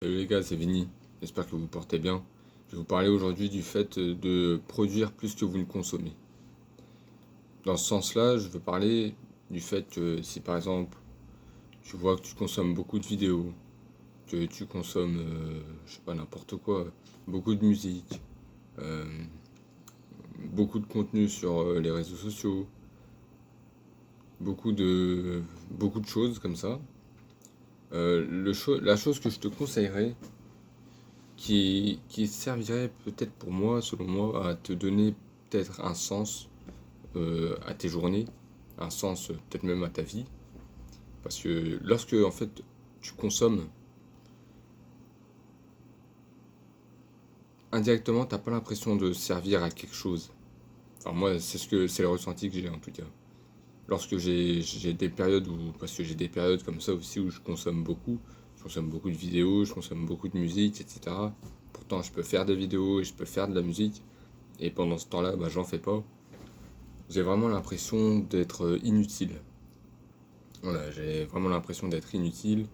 Salut les gars, c'est Vinny. J'espère que vous vous portez bien. Je vais vous parler aujourd'hui du fait de produire plus que vous ne consommez. Dans ce sens-là, je veux parler du fait que si par exemple tu vois que tu consommes beaucoup de vidéos, que tu consommes, je sais pas, n'importe quoi, beaucoup de musique, euh, beaucoup de contenu sur les réseaux sociaux, beaucoup de, beaucoup de choses comme ça, la chose que je te conseillerais, qui servirait peut-être pour moi, selon moi, à te donner peut-être un sens à tes journées, un sens peut-être même à ta vie. Parce que lorsque en fait tu consommes, indirectement, t'as pas l'impression de servir à quelque chose. Enfin moi c'est le ressenti que j'ai en tout cas. Lorsque j'ai des périodes où, parce que j'ai des périodes comme ça aussi où je consomme beaucoup de vidéos, je consomme beaucoup de musique, etc. Pourtant je peux faire des vidéos et je peux faire de la musique. Et pendant ce temps-là, bah, j'en fais pas. J'ai vraiment l'impression d'être inutile. Voilà, j'ai vraiment l'impression d'être inutile.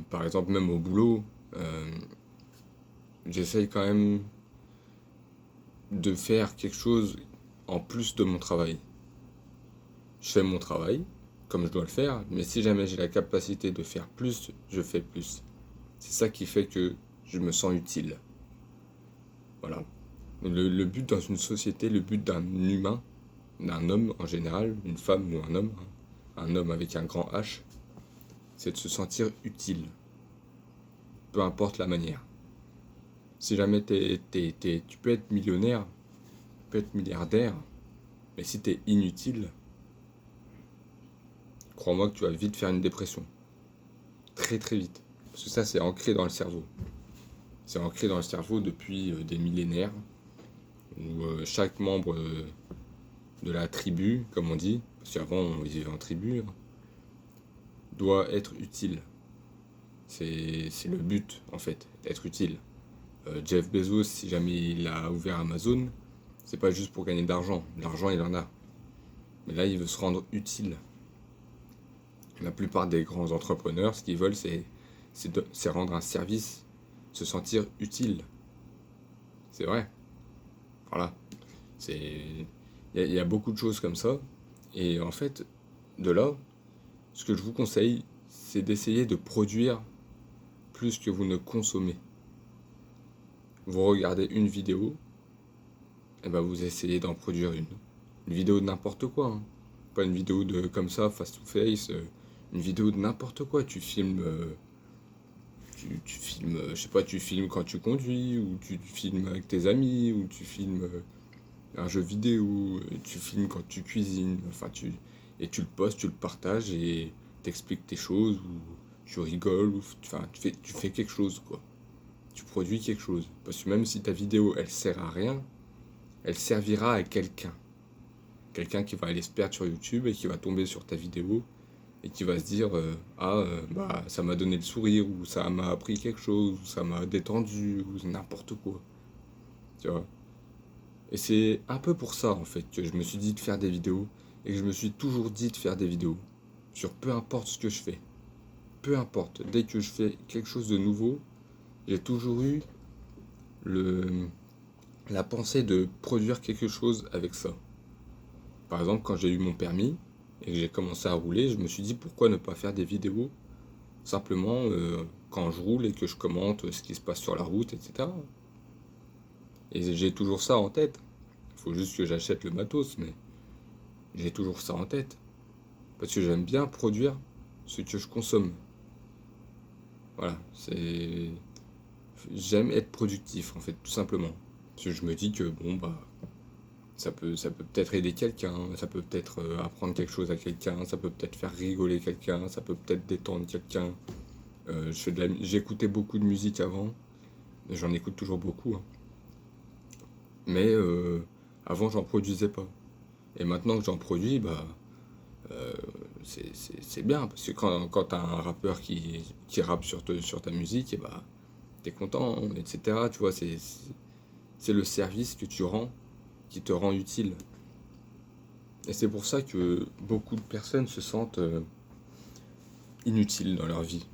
Par exemple, même au boulot, euh, j'essaye quand même de faire quelque chose en plus de mon travail. Je fais mon travail comme je dois le faire, mais si jamais j'ai la capacité de faire plus, je fais plus. C'est ça qui fait que je me sens utile. Voilà. Le but dans une société, le but d'un humain, d'un homme en général, une femme ou un homme avec un grand H, c'est de se sentir utile, peu importe la manière. Si jamais tu peux être millionnaire, tu peux être milliardaire, mais si t'es inutile, crois-moi que tu vas vite faire une dépression. Très très vite. Parce que ça, c'est ancré dans le cerveau. C'est ancré dans le cerveau depuis des millénaires, où chaque membre de la tribu, comme on dit, parce qu'avant on vivait en tribu, hein, doit être utile. C'est le but, en fait, d'être utile. Jeff Bezos, si jamais il a ouvert Amazon, c'est pas juste pour gagner de l'argent. L'argent, il en a. Mais là, il veut se rendre utile. La plupart des grands entrepreneurs, ce qu'ils veulent, c'est rendre un service, se sentir utile. C'est vrai. Voilà. C'est, il y a beaucoup de choses comme ça. Et en fait, de là, ce que je vous conseille, c'est d'essayer de produire plus que vous ne consommez. Vous regardez une vidéo, et ben vous essayez d'en produire une. Une vidéo de n'importe quoi, hein. Pas une vidéo de comme ça, face to face, une vidéo de n'importe quoi. Tu filmes, je sais pas, tu filmes quand tu conduis, ou tu filmes avec tes amis, ou tu filmes un jeu vidéo, tu filmes quand tu cuisines, et tu le postes, tu le partages et t'expliques tes choses, ou tu rigoles, ou enfin, tu fais quelque chose, quoi. Tu produis quelque chose. Parce que même si ta vidéo, elle sert à rien, elle servira à quelqu'un. Quelqu'un qui va aller se perdre sur YouTube et qui va tomber sur ta vidéo et qui va se dire bah ça m'a donné le sourire, ou ça m'a appris quelque chose, ou ça m'a détendu, ou n'importe quoi, tu vois. Et c'est un peu pour ça en fait que je me suis dit de faire des vidéos, et que je me suis toujours dit de faire des vidéos sur peu importe ce que je fais. Peu importe, dès que je fais quelque chose de nouveau, j'ai toujours eu le la pensée de produire quelque chose avec ça. Par exemple, quand j'ai eu mon permis et que j'ai commencé à rouler, je me suis dit pourquoi ne pas faire des vidéos simplement quand je roule et que je commente ce qui se passe sur la route, etc. Et j'ai toujours ça en tête. Il faut juste que j'achète le matos, mais j'ai toujours ça en tête. Parce que j'aime bien produire ce que je consomme. Voilà, c'est... J'aime être productif, en fait, tout simplement. Parce que je me dis que, bon, bah, ça peut peut-être aider quelqu'un, ça peut peut-être apprendre quelque chose à quelqu'un, ça peut peut-être faire rigoler quelqu'un, ça peut peut-être détendre quelqu'un. J'écoutais beaucoup de musique avant, j'en écoute toujours beaucoup, hein. Mais avant, j'en produisais pas. Et maintenant que j'en produis, bah, euh, c'est bien, parce que quand t'as un rappeur qui rappe sur ta musique, et bah, t'es content, hein, etc. Tu vois, c'est le service que tu rends qui te rend utile. Et c'est pour ça que beaucoup de personnes se sentent inutiles dans leur vie.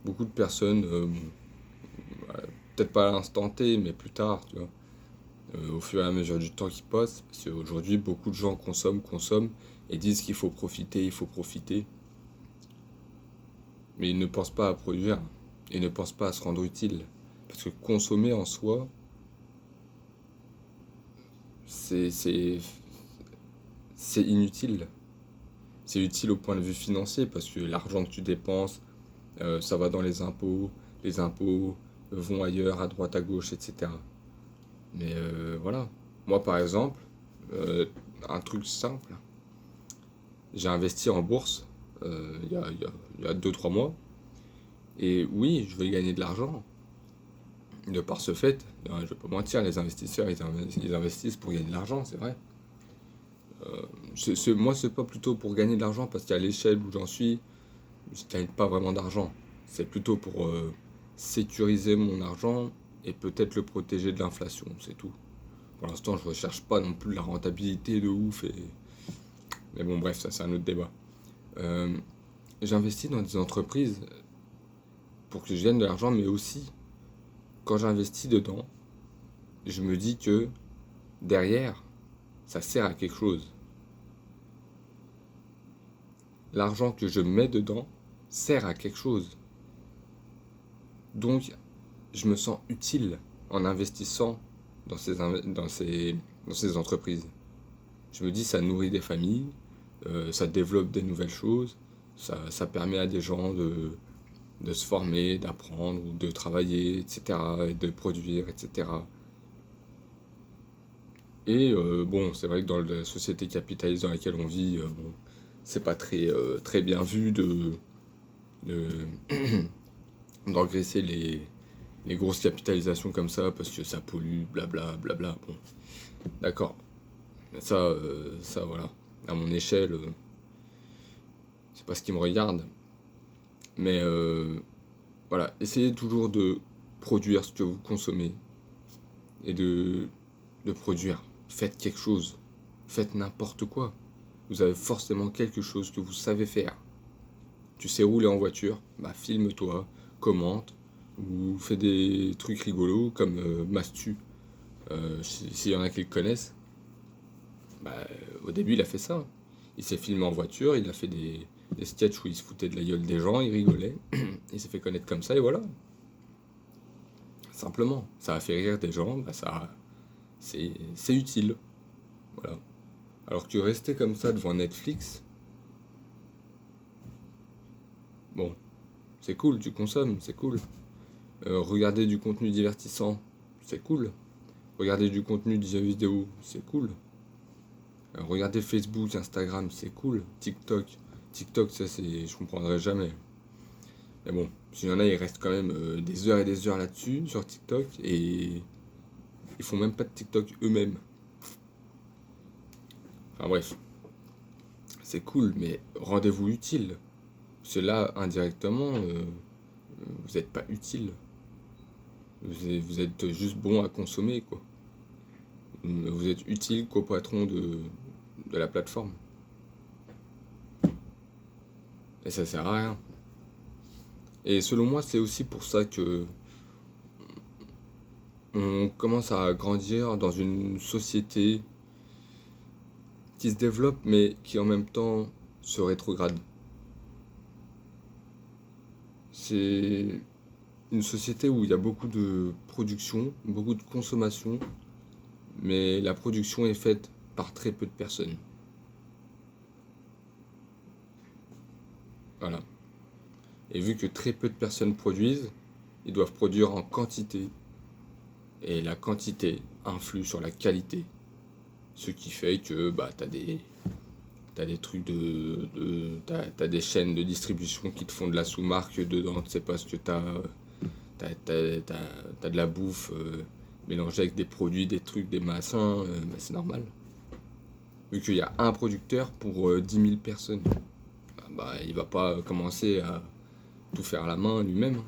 beaucoup de personnes, peut-être pas à l'instant T, mais plus tard, tu vois, au fur et à mesure du temps qui passe, parce qu'aujourd'hui, beaucoup de gens consomment, et disent qu'il faut profiter, il faut profiter, mais ils ne pensent pas à produire, ils ne pensent pas à se rendre utile. Parce que consommer en soi, c'est, c'est, c'est inutile. C'est utile au point de vue financier, parce que l'argent que tu dépenses, ça va dans les impôts vont ailleurs, à droite, à gauche, etc. Mais voilà. Moi, par exemple, euh, un truc simple, j'ai investi en bourse il y a 2-3 mois. Et oui, je vais gagner de l'argent. De par ce fait, je ne vais pas mentir, les investisseurs, ils investissent pour gagner de l'argent, c'est vrai. Moi, c'est pas plutôt pour gagner de l'argent, parce qu'à l'échelle où j'en suis, je gagne pas vraiment d'argent. C'est plutôt pour sécuriser mon argent et peut-être le protéger de l'inflation, c'est tout. Pour l'instant, je recherche pas non plus la rentabilité de ouf. Mais bon, bref, ça c'est un autre débat. Euh, J'investis dans des entreprises pour que je gagne de l'argent, mais aussi, quand j'investis dedans, je me dis que derrière, ça sert à quelque chose. L'argent que je mets dedans sert à quelque chose. Donc, je me sens utile en investissant dans ces entreprises. Je me dis, ça nourrit des familles, ça développe des nouvelles choses, ça permet à des gens de se former, d'apprendre, ou de travailler, etc., et de produire, etc. Et bon, c'est vrai que dans la société capitaliste dans laquelle on vit, bon, c'est pas très bien vu de- d'engraisser les grosses capitalisations comme ça parce que ça pollue, blabla, blabla. Bon, d'accord. Mais ça voilà. À mon échelle, c'est pas ce qui me regarde. Mais voilà, essayez toujours de produire ce que vous consommez et de produire. Faites quelque chose. Faites n'importe quoi. Vous avez forcément quelque chose que vous savez faire. Tu sais rouler en voiture, bah filme-toi, commente, ou fais des trucs rigolos comme Mastu. S'il y en a qui le connaissent, bah, au début il a fait ça. Il s'est filmé en voiture, il a fait des sketchs où il se foutait de la gueule des gens, il rigolait, il s'est fait connaître comme ça et voilà. Simplement, ça a fait rire des gens, bah c'est utile. Voilà. Alors que rester comme ça devant Netflix, bon, c'est cool, tu consommes, c'est cool. Regarder du contenu divertissant, c'est cool. Regarder du contenu de vidéo, c'est cool. Regarder Facebook, Instagram, c'est cool. TikTok, ça c'est, je comprendrai jamais. Mais bon, s'il y en a, ils restent quand même des heures et des heures là-dessus, sur TikTok, et ils font même pas de TikTok eux-mêmes. Enfin bref, c'est cool, mais rendez-vous utile. Parce que là, indirectement, vous n'êtes pas utile. Vous êtes juste bon à consommer, quoi. Vous êtes utile qu'au patron de la plateforme. Et ça sert à rien. Et selon moi, c'est aussi pour ça que on commence à grandir dans une société qui se développe, mais qui en même temps se rétrograde. C'est une société où il y a beaucoup de production, beaucoup de consommation, mais la production est faite par très peu de personnes. Voilà. Et vu que très peu de personnes produisent, ils doivent produire en quantité. Et la quantité influe sur la qualité. Ce qui fait que bah, t'as des trucs t'as des chaînes de distribution qui te font de la sous-marque dedans, tu sais pas ce que t'as de la bouffe mélangée avec des produits, des trucs, des machins, bah, c'est normal. Vu qu'il y a un producteur pour 10 000 personnes, bah, il va pas commencer à tout faire à la main lui-même.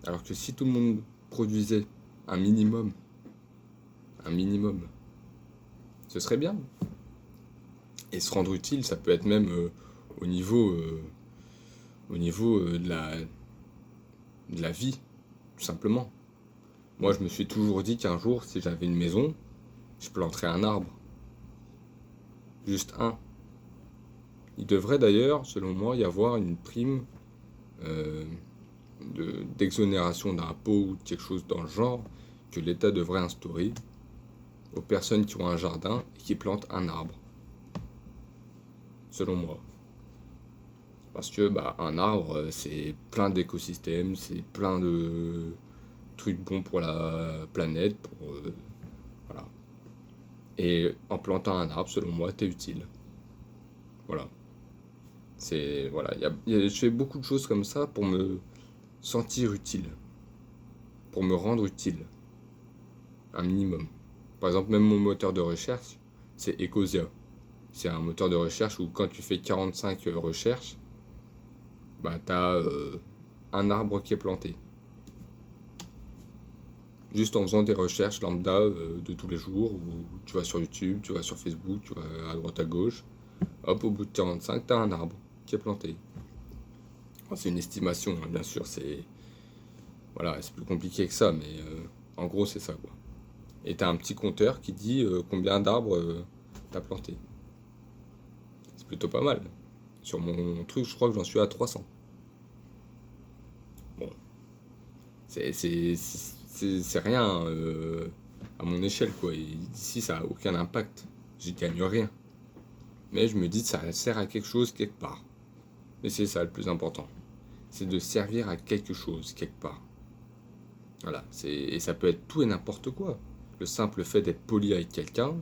Alors que si tout le monde produisait un minimum, un minimum, ce serait bien. Et se rendre utile, ça peut être même au niveau, de de la vie, tout simplement. Moi, je me suis toujours dit qu'un jour, si j'avais une maison, je planterais un arbre. Juste un. Il devrait d'ailleurs, selon moi, y avoir une prime euh, d'exonération d'impôts ou quelque chose dans le genre que l'État devrait instaurer aux personnes qui ont un jardin et qui plantent un arbre. Selon moi. Parce que un arbre, c'est plein d'écosystèmes, c'est plein de trucs bons pour la planète, voilà. Et en plantant un arbre, selon moi, t'es utile. Voilà. Voilà, je fais beaucoup de choses comme ça pour me sentir utile, pour me rendre utile, un minimum. Par exemple, même mon moteur de recherche, c'est Ecosia. C'est un moteur de recherche où quand tu fais 45 recherches, t'as un arbre qui est planté. Juste en faisant des recherches lambda de tous les jours, où tu vas sur YouTube, tu vas sur Facebook, tu vas à droite à gauche, hop, au bout de 45, t'as un arbre qui est planté. C'est une estimation, hein, bien sûr, voilà, c'est plus compliqué que ça, mais en gros, c'est ça, quoi. Et t'as un petit compteur qui dit combien d'arbres t'as planté. C'est plutôt pas mal. Sur mon truc, je crois que j'en suis à 300. Bon, c'est rien à mon échelle, quoi. Et ici, ça a aucun impact. J'y gagne rien. Mais je me dis que ça sert à quelque chose quelque part. Et c'est ça le plus important. C'est de servir à quelque chose quelque part. Voilà. Et ça peut être tout et n'importe quoi. Le simple fait d'être poli avec quelqu'un,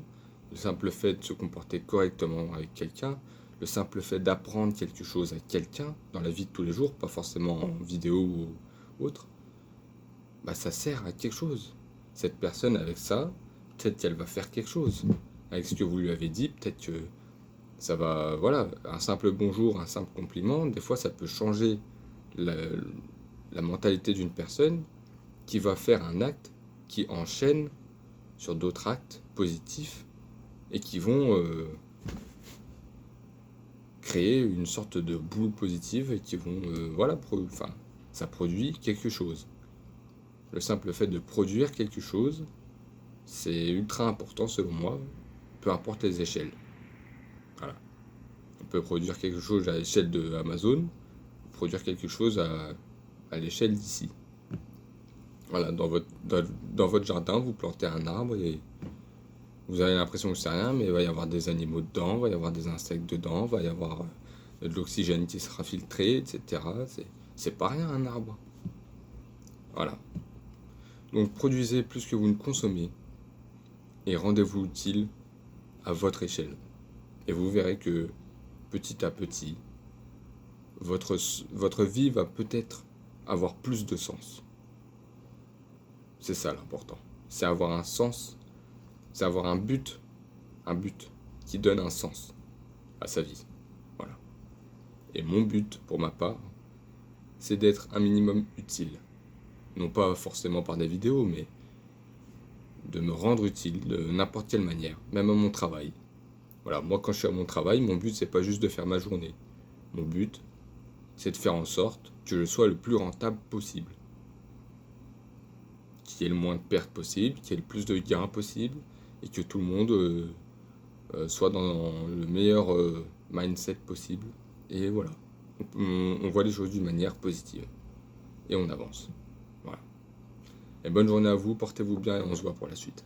le simple fait de se comporter correctement avec quelqu'un, le simple fait d'apprendre quelque chose à quelqu'un dans la vie de tous les jours, pas forcément en vidéo ou autre, ça sert à quelque chose. Cette personne, avec ça, peut-être qu'elle va faire quelque chose. Avec ce que vous lui avez dit, peut-être que ça va... Voilà, un simple bonjour, un simple compliment, des fois ça peut changer la mentalité d'une personne qui va faire un acte qui enchaîne sur d'autres actes positifs et qui vont créer une sorte de boule positive et qui vont... ça produit quelque chose. Le simple fait de produire quelque chose, c'est ultra important selon moi, peu importe les échelles. Voilà. On peut produire quelque chose à l'échelle de Amazon, produire quelque chose à l'échelle d'ici. Voilà, dans votre jardin, vous plantez un arbre et vous avez l'impression que c'est rien, mais il va y avoir des animaux dedans, il va y avoir des insectes dedans, il va y avoir de l'oxygène qui sera filtré, etc. C'est pas rien un arbre. Voilà. Donc produisez plus que vous ne consommez et rendez-vous utile à votre échelle. Et vous verrez que petit à petit, votre vie va peut-être avoir plus de sens. C'est ça l'important. C'est avoir un sens, c'est avoir un but qui donne un sens à sa vie. Voilà. Et mon but, pour ma part, c'est d'être un minimum utile. Non pas forcément par des vidéos, mais de me rendre utile de n'importe quelle manière, même à mon travail. Voilà, moi quand je suis à mon travail, mon but c'est pas juste de faire ma journée. Mon but, c'est de faire en sorte que je sois le plus rentable possible. Qu'il y ait le moins de pertes possible, qu'il y ait le plus de gains possible, et que tout le monde soit dans le meilleur mindset possible. Et voilà, on voit les choses d'une manière positive. Et on avance. Voilà. Et bonne journée à vous, portez-vous bien et on se voit pour la suite.